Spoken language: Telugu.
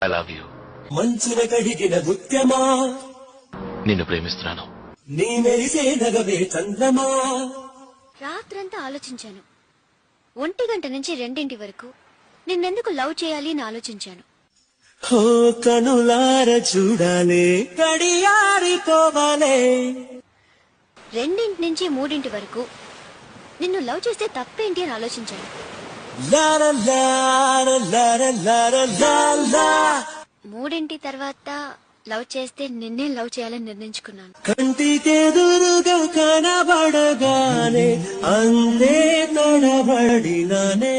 I love you. మంచున కడిగిన ముత్యమా, నిన్ను ప్రేమిస్తున్నాను. నీ మెరిసే నగవే చంద్రమా. రాత్రంతా ఆలోచించాను. 1 గంట నుంచి 2 వరకు నిన్నెందుకు లవ్ చేయాలి అని ఆలోచించాను. ఓ కనులార చూడాలే, కడియారిపోవాలే. 2 నుంచి 3 వరకు నిన్ను లవ్ చేస్తే తప్పేంటి అని ఆలోచించాను. లార లార లార లార లాలా. 3 తర్వాత లవ్ చేస్తే నిన్నే లవ్ చేయాలని నిర్ణయించుకున్నాను. కంటికెదురుగా కనబడగానే అంతే తడబడిననే.